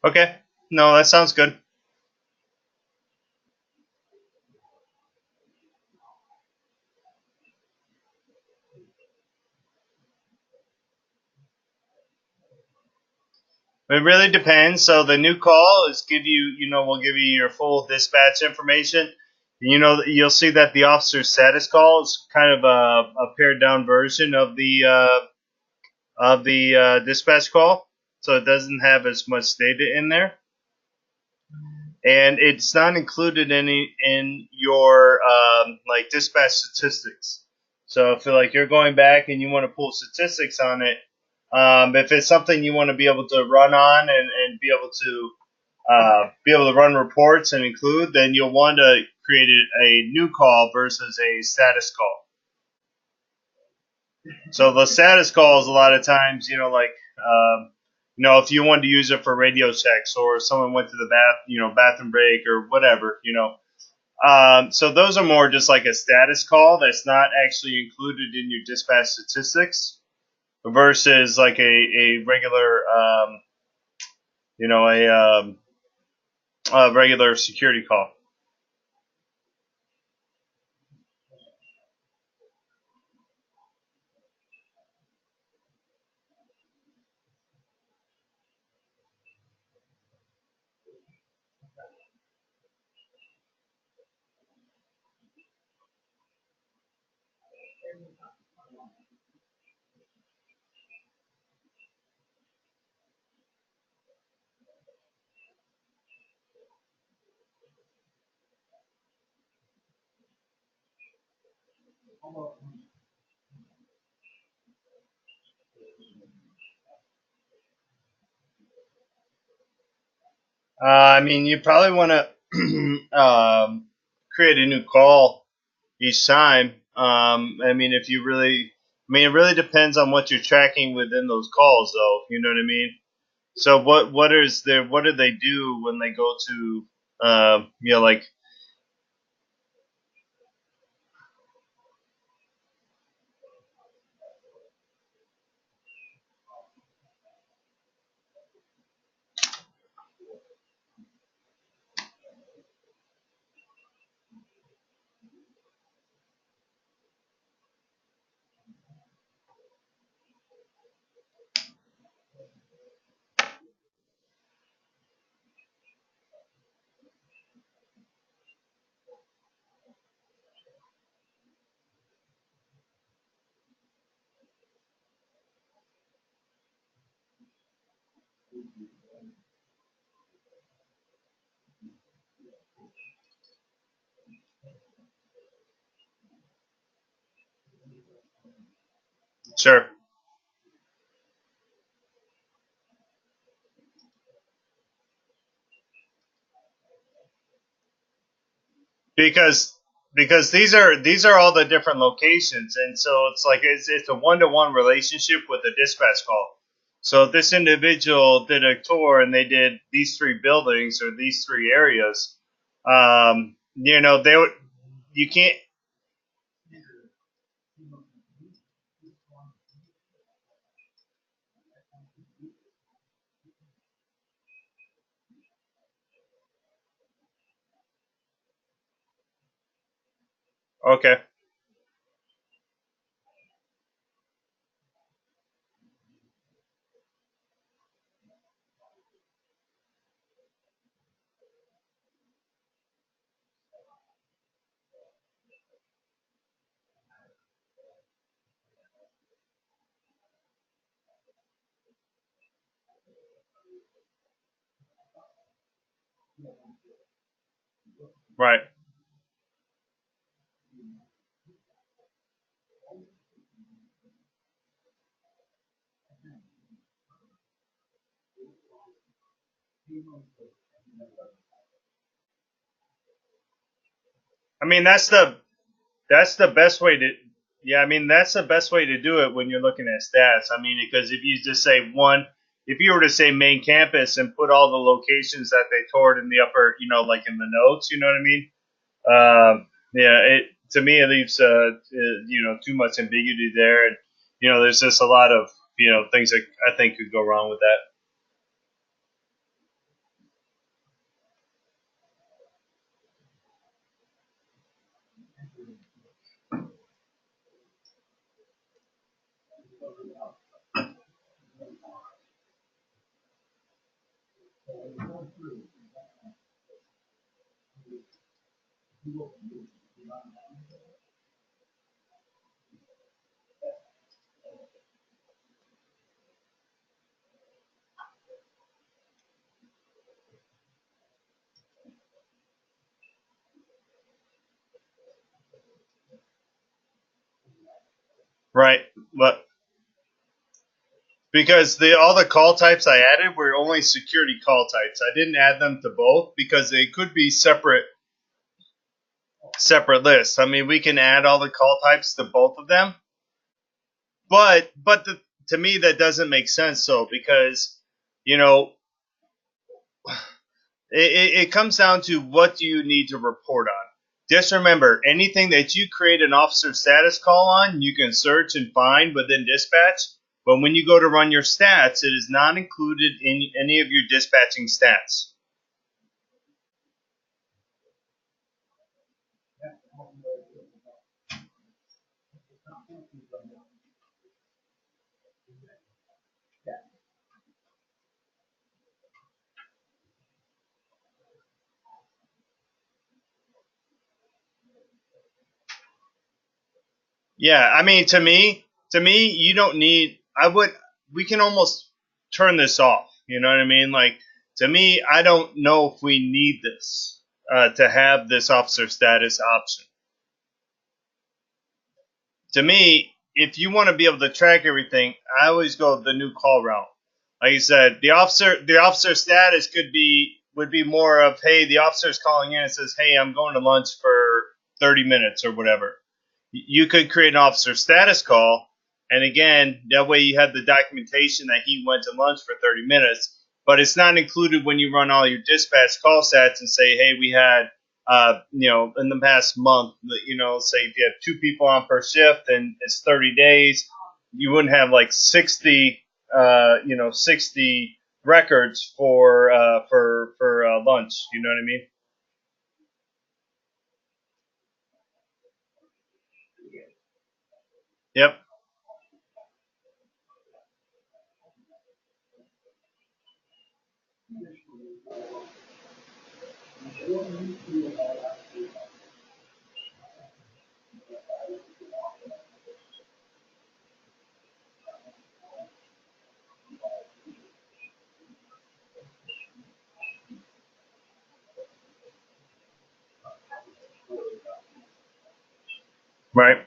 Okay. No, that sounds good. It really depends. So the new call is give you, will give you your full dispatch information. You'll see that the officer status call is kind of a pared down version of the dispatch call, so it doesn't have as much data in there, and it's not included in your like dispatch statistics. So if like you're going back and you want to pull statistics on it, if it's something you want to be able to run on and be able to run reports and include, then you'll want to create a new call versus a status call. So the status calls a lot of times, if you wanted to use it for radio checks or someone went to the bathroom break or whatever, so those are more just like a status call that's not actually included in your dispatch statistics versus like a regular, you know, a regular security call. I mean, you probably want to create a new call each time. I mean, if you really, I mean, it really depends on what you're tracking within those calls, though. You know what I mean? So what do they do when they go to, like, sure, because these are all the different locations, and so it's like it's a one-to-one relationship with a dispatch call. So if this individual did a tour and they did these three buildings or these three areas, they would you can't. Okay, right. I mean, that's the best way to. Yeah, I mean that's the best way to do it when you're looking at stats. I mean, because if you just say one, if you were to say main campus and put all the locations that they toured in the upper, like in the notes, you know what I mean? Yeah, it to me it leaves too much ambiguity there, and there's just a lot of things that I think could go wrong with that. Right. But because all the call types I added were only security call types. I didn't add them to both because they could be separate lists. I mean, we can add all the call types to both of them, but to me that doesn't make sense. So because you know it comes down to what do you need to report on. Just remember, anything that you create an officer status call on, you can search and find within dispatch. But when you go to run your stats, it is not included in any of your dispatching stats. Yeah, I mean, to me, you don't need. I would. We can almost turn this off. You know what I mean? Like to me, I don't know if we need this to have this officer status option. To me, if you want to be able to track everything, I always go the new call route. Like you said, the officer status would be more of, hey, the officer's calling in and says, hey, I'm going to lunch for 30 minutes or whatever. You could create an officer status call, and again, that way you have the documentation that he went to lunch for 30 minutes. But it's not included when you run all your dispatch call sets and say, hey, we had in the past month, say if you have two people on per shift and it's 30 days, you wouldn't have like 60 records for lunch. You know what I mean? Yep. Right.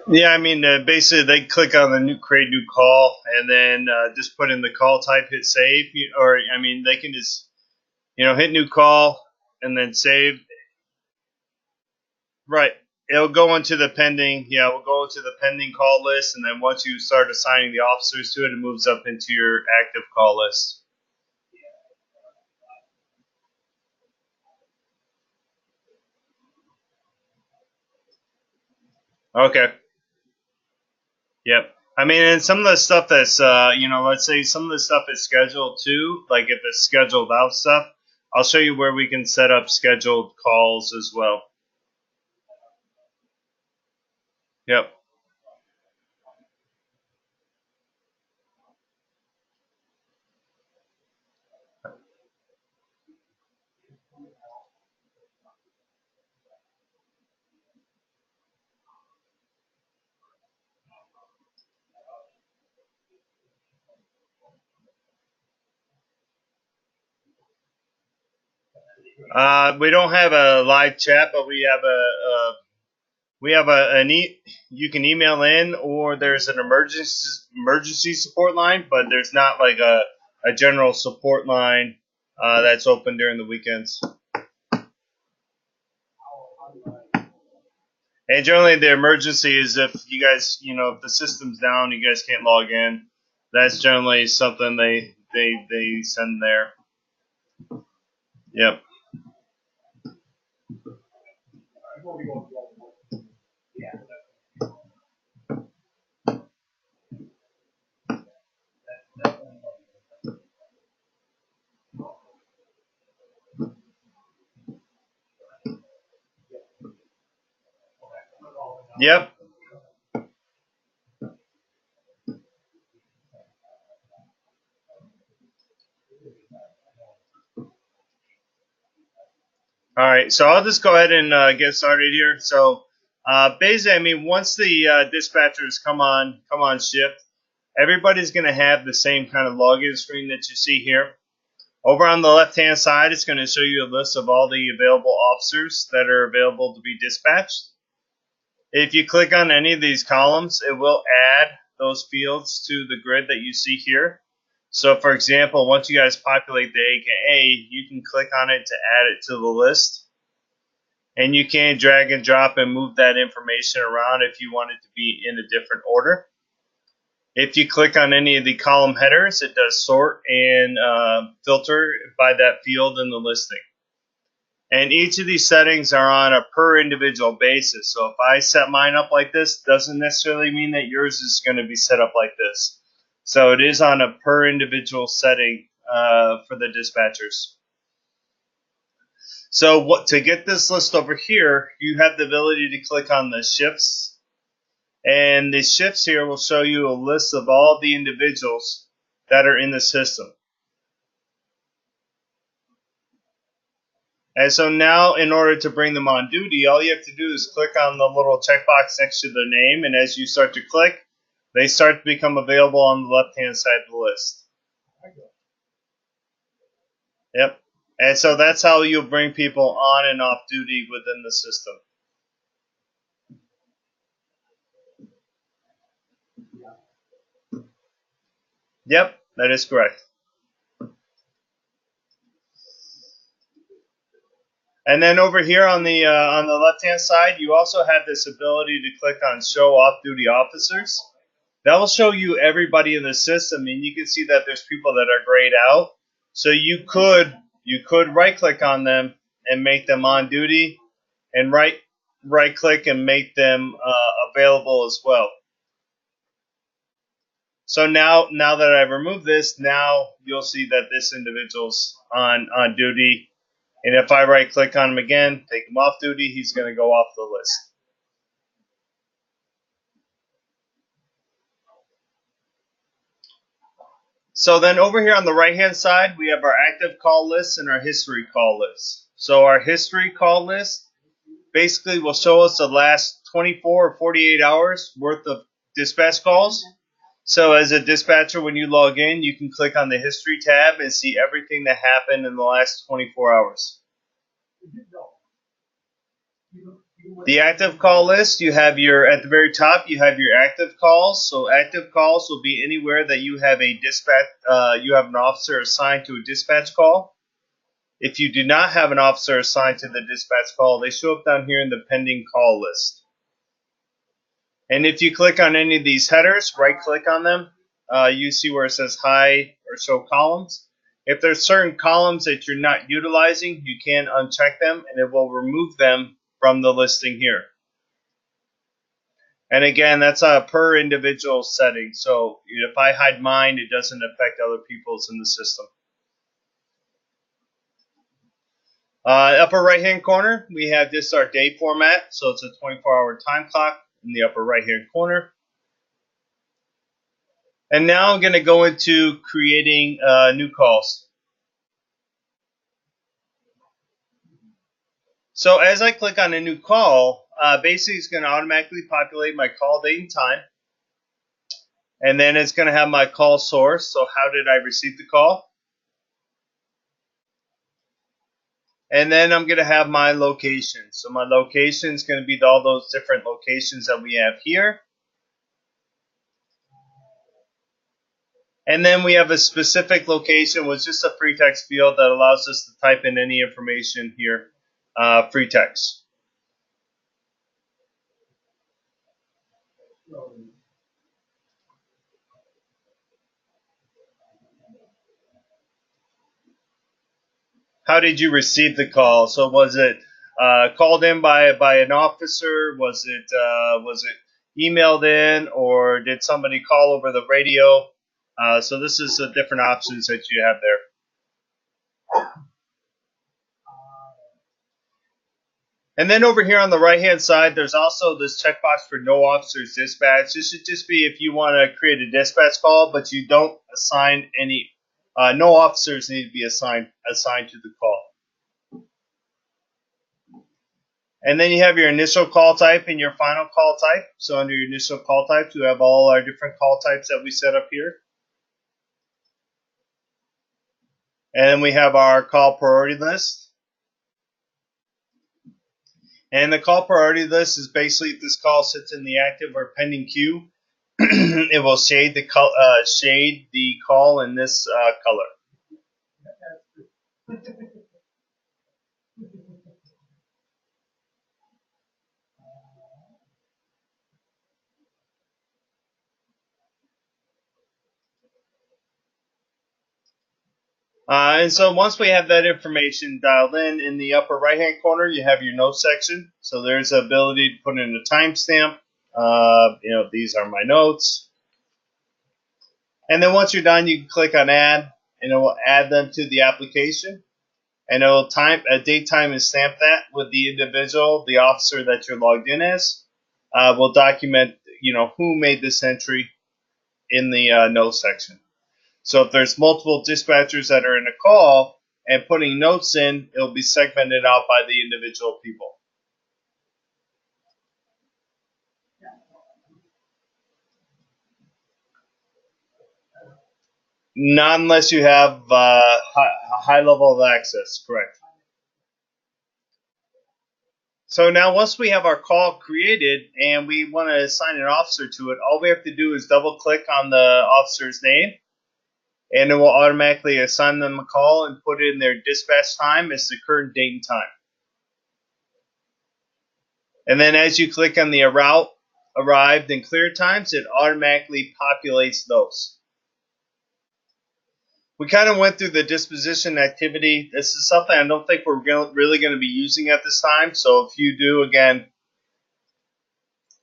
Yeah, I mean, basically they click on the new create new call and then just put in the call type, hit save, or I mean, they can just hit new call and then save. Right. It'll go into the pending. Yeah, we'll go into the pending call list, and then once you start assigning the officers to it, it moves up into your active call list. Okay. Yep. I mean, and some of the stuff that's, let's say some of the stuff is scheduled too, like if it's scheduled out stuff, I'll show you where we can set up scheduled calls as well. Yep. We don't have a live chat, but we have you can email in, or there's an emergency support line, but there's not like a general support line that's open during the weekends. And generally, the emergency is if you guys, if the system's down, you guys can't log in. That's generally something they send there. Yep. Yep. All right, so I'll just go ahead and get started here. So basically, I mean, once the dispatchers come on shift, everybody's going to have the same kind of login screen that you see here. Over on the left-hand side, it's going to show you a list of all the available officers that are available to be dispatched. If you click on any of these columns, it will add those fields to the grid that you see here. So, for example, once you guys populate the AKA, you can click on it to add it to the list. And you can drag and drop and move that information around if you want it to be in a different order. If you click on any of the column headers, it does sort and filter by that field in the listing. And each of these settings are on a per individual basis. So if I set mine up like this, doesn't necessarily mean that yours is going to be set up like this. So it is on a per individual setting for the dispatchers. So to get this list over here, you have the ability to click on the shifts. And the shifts here will show you a list of all the individuals that are in the system. And so now, in order to bring them on duty, all you have to do is click on the little checkbox next to their name, and as you start to click, they start to become available on the left-hand side of the list. Yep. And so that's how you'll bring people on and off duty within the system. Yep, that is correct. And then over here on the left-hand side, you also have this ability to click on Show Off-Duty Officers. That will show you everybody in the system, and you can see that there's people that are grayed out. So you could right-click on them and make them on duty, and right-click and make them available as well. So now that I've removed this, now you'll see that this individual's on duty. And if I right-click on him again, take him off duty, he's going to go off the list. So then over here on the right-hand side, we have our active call list and our history call list. So our history call list basically will show us the last 24 or 48 hours worth of dispatch calls. So as a dispatcher, when you log in, you can click on the history tab and see everything that happened in the last 24 hours. The active call list, you have at the very top, you have your active calls. So active calls will be anywhere that you have a dispatch, you have an officer assigned to a dispatch call. If you do not have an officer assigned to the dispatch call, they show up down here in the pending call list. And if you click on any of these headers, right-click on them, you see where it says hide or show columns. If there's certain columns that you're not utilizing, you can uncheck them, and it will remove them from the listing here. And again, that's a per individual setting. So if I hide mine, it doesn't affect other people's in the system. Upper right-hand corner, we have this our day format. So it's a 24-hour time clock in the upper right-hand corner. And now I'm going to go into creating new calls. So as I click on a new call, basically it's going to automatically populate my call date and time. And then it's going to have my call source. So how did I receive the call? And then I'm going to have my location. So my location is going to be all those different locations that we have here. And then we have a specific location with just a free text field that allows us to type in any information here, free text. how did you receive the call? So was it called in by an officer? Was it emailed in, or did somebody call over the radio? So this is the different options that you have there. And then over here on the right-hand side, there's also this checkbox for no officers dispatch. This should just be if you want to create a dispatch call, but you don't assign any. No officers need to be assigned to the call. And then you have your initial call type and your final call type. So under your initial call types, you have all our different call types that we set up here. And then we have our call priority list. And the call priority list is basically if this call sits in the active or pending queue, it will shade the call in this color. And so once we have that information dialed in the upper right-hand corner, you have your notes section. So there's the ability to put in a timestamp. These are my notes. And then once you're done, you can click on Add, and it will add them to the application. And it will date, time, and stamp that with the individual, the officer that you're logged in as. We'll document, who made this entry in the notes section. So if there's multiple dispatchers that are in a call and putting notes in, it'll be segmented out by the individual people. Not unless you have a high level of access, correct. So now once we have our call created and we want to assign an officer to it, all we have to do is double click on the officer's name, and it will automatically assign them a call and put in their dispatch time as the current date and time. And then as you click on the arrived and clear times, it automatically populates those. We kind of went through the disposition activity. This is something I don't think we're really going to be using at this time. So if you do, again,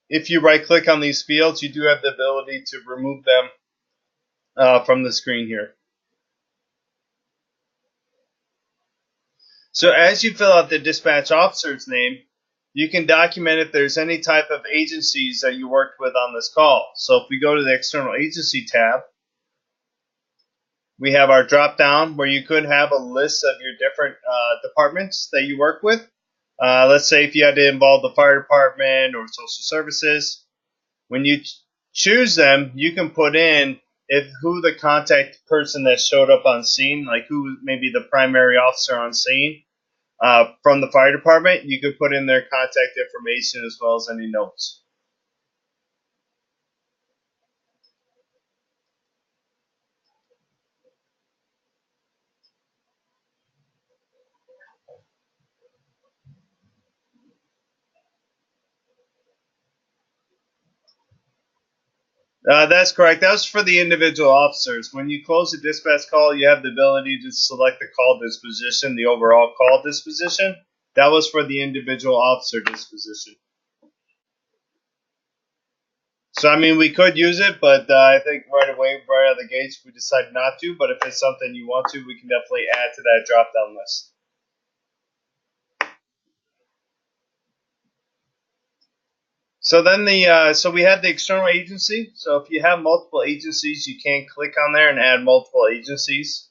if you right click on these fields, you do have the ability to remove them from the screen here. So as you fill out the dispatch officer's name, you can document if there's any type of agencies that you worked with on this call. So if we go to the external agency tab, we have our drop down where you could have a list of your different departments that you work with. Let's say if you had to involve the fire department or social services. When you choose them, you can put in who the contact person that showed up on scene, like who may be the primary officer on scene from the fire department. You could put in their contact information as well as any notes. That's correct. That was for the individual officers. When you close a dispatch call, you have the ability to select the call disposition, the overall call disposition. That was for the individual officer disposition. So, I mean, we could use it, but I think right away, right out of the gates, we decided not to. But if it's something you want to, we can definitely add to that drop-down list. So then so we had the external agency. So if you have multiple agencies, you can click on there and add multiple agencies.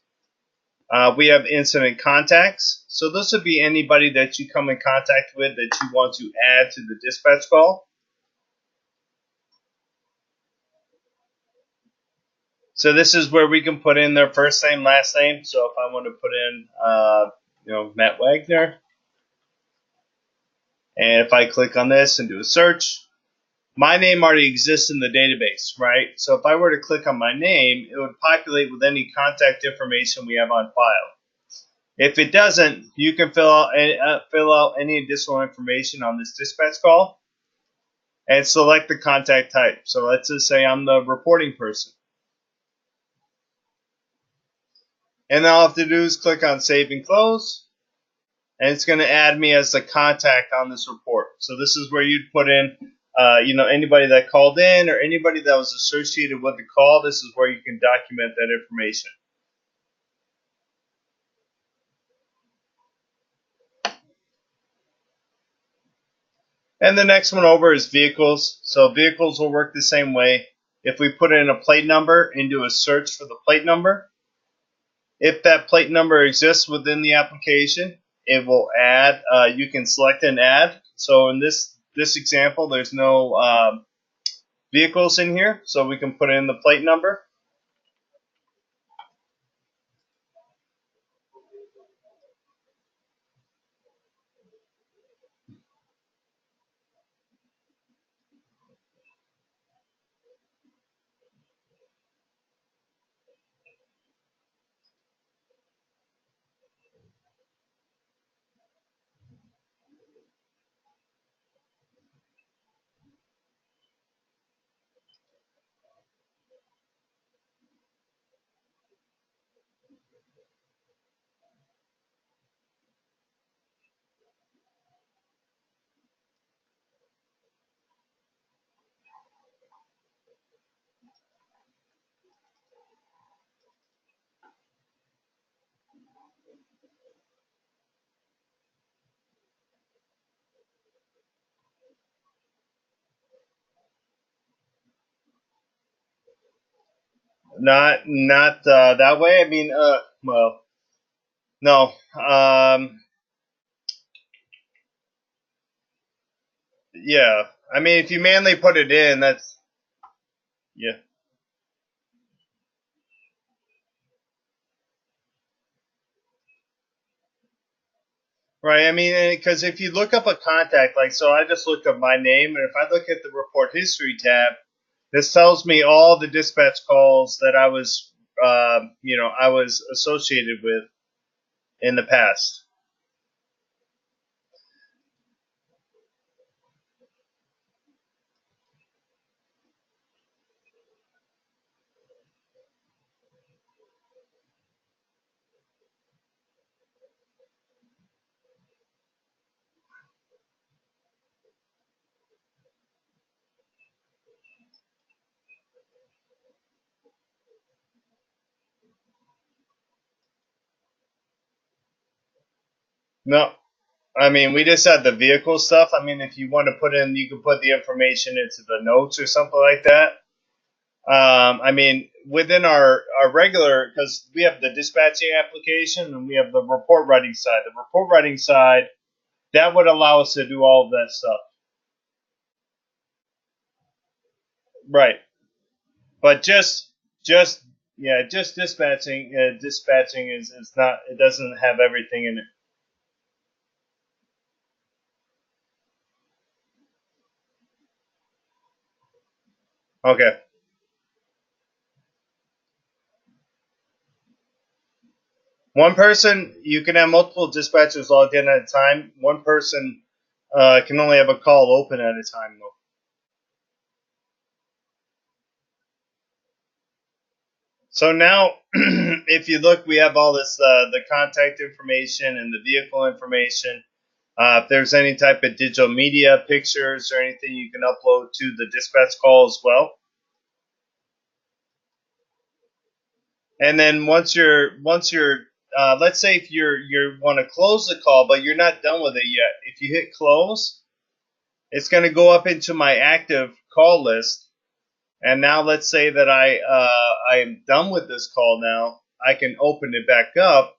We have incident contacts. So this would be anybody that you come in contact with that you want to add to the dispatch call. So this is where we can put in their first name, last name. So if I want to put in, Matt Wagner, and if I click on this and do a search, my name already exists in the database, right? So if I were to click on my name, it would populate with any contact information we have on file. If it doesn't, you can fill out any additional information on this dispatch call and select the contact type. So let's just say I'm the reporting person. And all I have to do is click on Save and Close. and it's going to add me as a contact on this report. So this is where you'd put in, anybody that called in or anybody that was associated with the call. This is where you can document that information. And the next one over is vehicles. So vehicles will work the same way. If we put in a plate number and do a search for the plate number, if that plate number exists within the application, it will add. You can select and add. So in this example, there's no vehicles in here, so we can put in the plate number. Not that way. I mean, well, no. Yeah. I mean, if you manually put it in, that's yeah. Right. I mean, because if you look up a contact, like so, I just looked up my name, and if I look at the report history tab, this tells me all the dispatch calls that I was associated with in the past. No, I mean, we just had the vehicle stuff. I mean, if you want to put in, you can put the information into the notes or something like that. I mean, within our regular, because we have the dispatching application and we have the report writing side. The report writing side, that would allow us to do all of that stuff. Right. But just dispatching. Dispatching is not. It doesn't have everything in it. Okay. One person, you can have multiple dispatchers logged in at a time. One person can only have a call open at a time, though. So now, if you look, we have all this the contact information and the vehicle information. If there's any type of digital media, pictures, or anything, you can upload to the dispatch call as well. And then let's say if you want to close the call, but you're not done with it yet. If you hit close, it's going to go up into my active call list. And now let's say that I'm done with this call now. I can open it back up.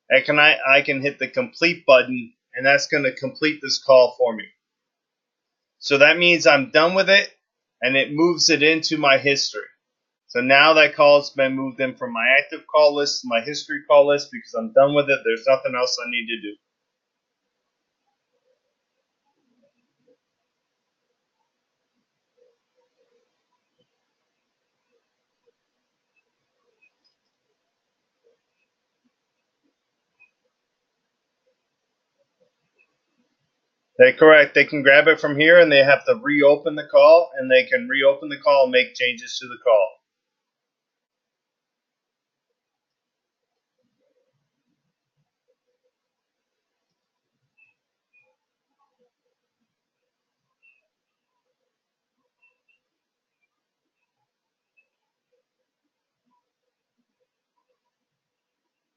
And I can hit the complete button, and that's going to complete this call for me. So that means I'm done with it, and it moves it into my history. So now that call's been moved in from my active call list to my history call list because I'm done with it. There's nothing else I need to do. They're correct. They can grab it from here and they have to reopen the call, and they can reopen the call and make changes to the call.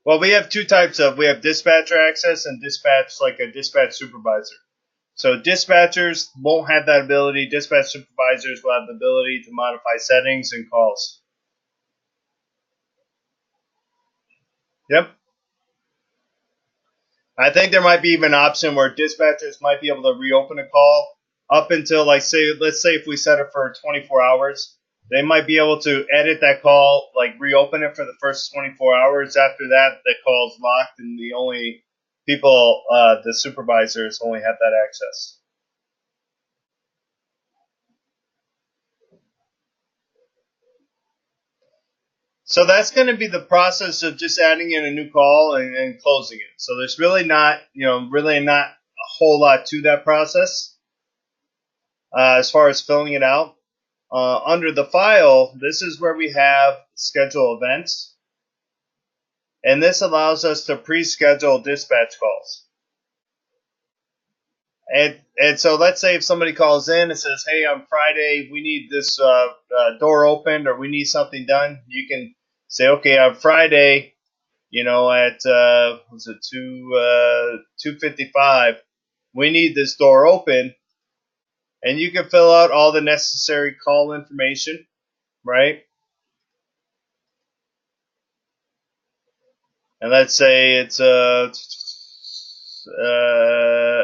Well, we have two types of. We have dispatcher access and dispatch, like a dispatch supervisor. So dispatchers won't have that ability. Dispatch supervisors will have the ability to modify settings and calls. Yep. I think there might be even an option where dispatchers might be able to reopen a call up until, like, let's say if we set it for 24 hours, they might be able to edit that call, like reopen it for the first 24 hours. After that, the call's locked, and the only people, the supervisors, only have that access. So that's going to be the process of just adding in a new call and closing it. So there's really not, really not a whole lot to that process as far as filling it out. Under the file, this is where we have schedule events, and this allows us to pre-schedule dispatch calls. And so let's say if somebody calls in and says, hey, on Friday, we need this door opened or we need something done, you can say, okay, on Friday, at was it 2:55, we need this door open, and you can fill out all the necessary call information, right? And let's say it's a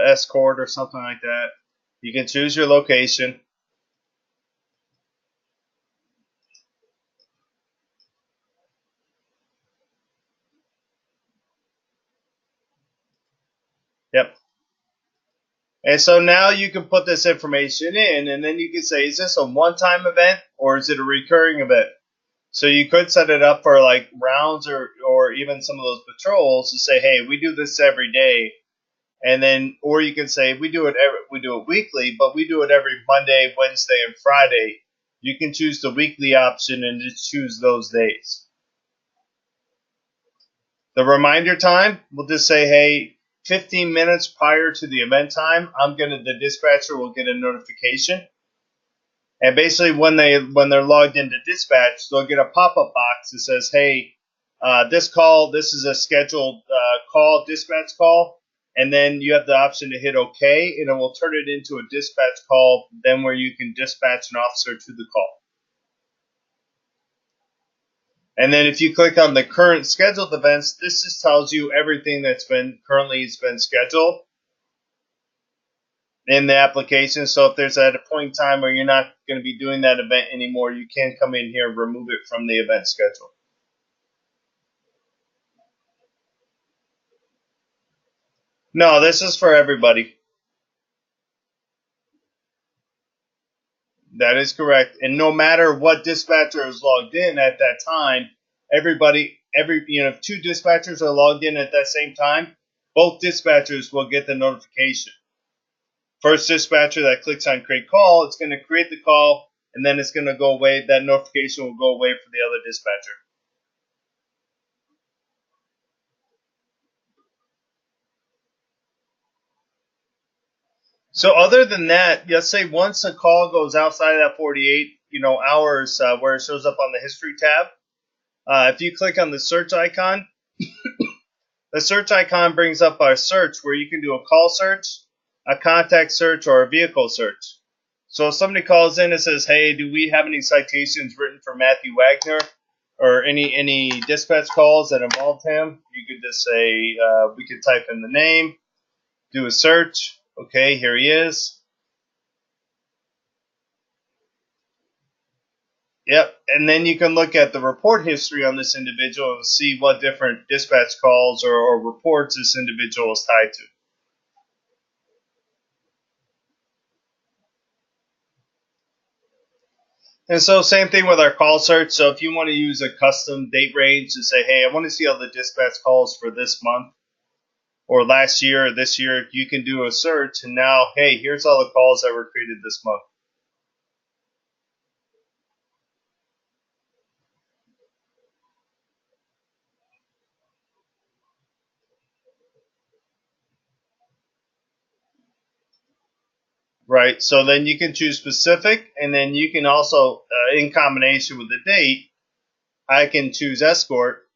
escort or something like that. You can choose your location. Yep. And so now you can put this information in, and then you can say, is this a one-time event or is it a recurring event? So you could set it up for like rounds or even some of those patrols to say, hey, we do this every day, and then, or you can say we do it weekly, but we do it every Monday, Wednesday, and Friday. You can choose the weekly option and just choose those days. The reminder time, we'll just say, hey, 15 minutes prior to the event time, the dispatcher will get a notification. And basically when they're logged into dispatch, they'll get a pop-up box that says, hey, this is a scheduled call, dispatch call. And then you have the option to hit OK, and it will turn it into a dispatch call, then where you can dispatch an officer to the call. And then if you click on the current scheduled events, this just tells you everything that's been scheduled in the application. So if there's at a point in time where you're not going to be doing that event anymore, you can come in here and remove it from the event schedule. No, this is for everybody. That is correct. And no matter what dispatcher is logged in at that time, if two dispatchers are logged in at that same time, both dispatchers will get the notification. First dispatcher that clicks on create call, it's going to create the call, and then it's going to go away. That notification will go away for the other dispatcher. So other than that, let's say once a call goes outside of that 48, hours where it shows up on the history tab, if you click on the search icon, the search icon brings up our search where you can do a call search, a contact search, or a vehicle search. So if somebody calls in and says, hey, do we have any citations written for Matthew Wagner or any dispatch calls that involved him, you could just say, we could type in the name, do a search. Okay, here he is. Yep, and then you can look at the report history on this individual and see what different dispatch calls or reports this individual is tied to. And so same thing with our call search. So if you want to use a custom date range to say, hey, I want to see all the dispatch calls for this month or last year or this year, you can do a search. And now, hey, here's all the calls that were created this month. Right, so then you can choose specific, and then you can also, in combination with the date, I can choose escort.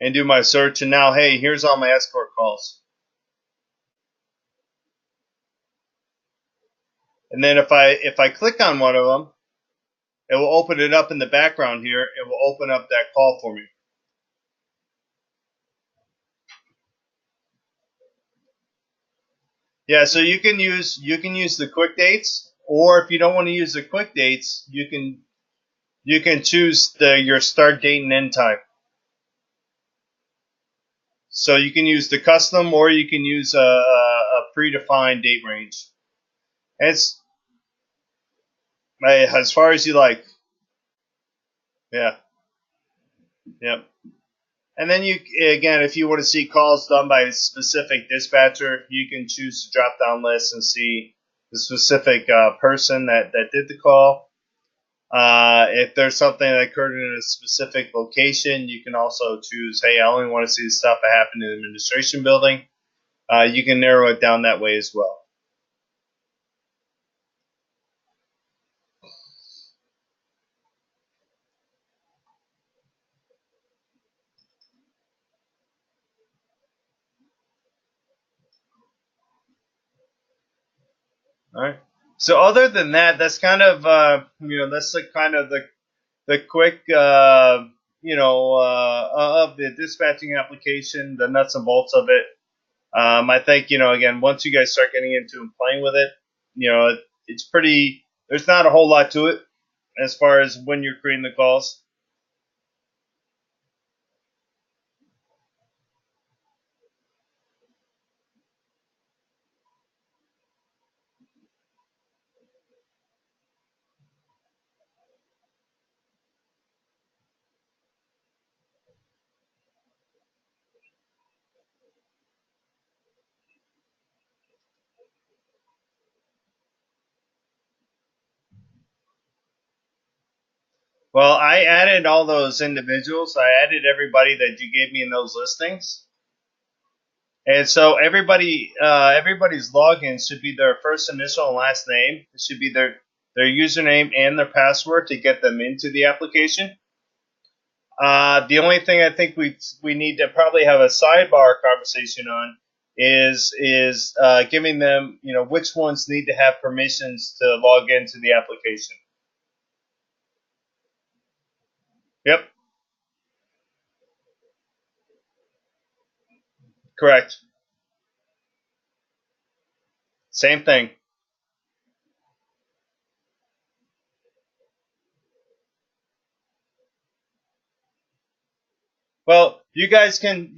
and do my search. And now, hey, here's all my escort calls. And then if I click on one of them, it will open it up in the background here. It will open up that call for me. Yeah, so you can use the quick dates, or if you don't want to use the quick dates, you can choose your start date and end time. So you can use the custom, or you can use a predefined date range. And it's as far as you like. Yeah. Yep. And then again, if you want to see calls done by a specific dispatcher, you can choose the drop down list and see the specific person that did the call. If there's something that occurred in a specific location, you can also choose, hey, I only want to see the stuff that happened in the administration building. You can narrow it down that way as well. All right. So other than that, that's kind of that's the kind of the quick of the dispatching application, the nuts and bolts of it. I think again, once you guys start getting into and playing with it, it's pretty. There's not a whole lot to it as far as when you're creating the calls. Well, I added all those individuals. I added everybody that you gave me in those listings. And so everybody's login should be their first initial and last name. It should be their username and their password to get them into the application. The only thing I think we need to probably have a sidebar conversation on is giving them which ones need to have permissions to log into the application. Yep, correct. Same thing. Well, you guys can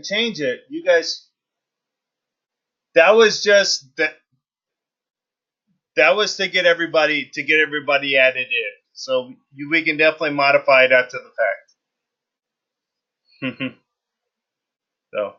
change it. You guys that was just that was to get everybody added in. So we can definitely modify it after the fact. So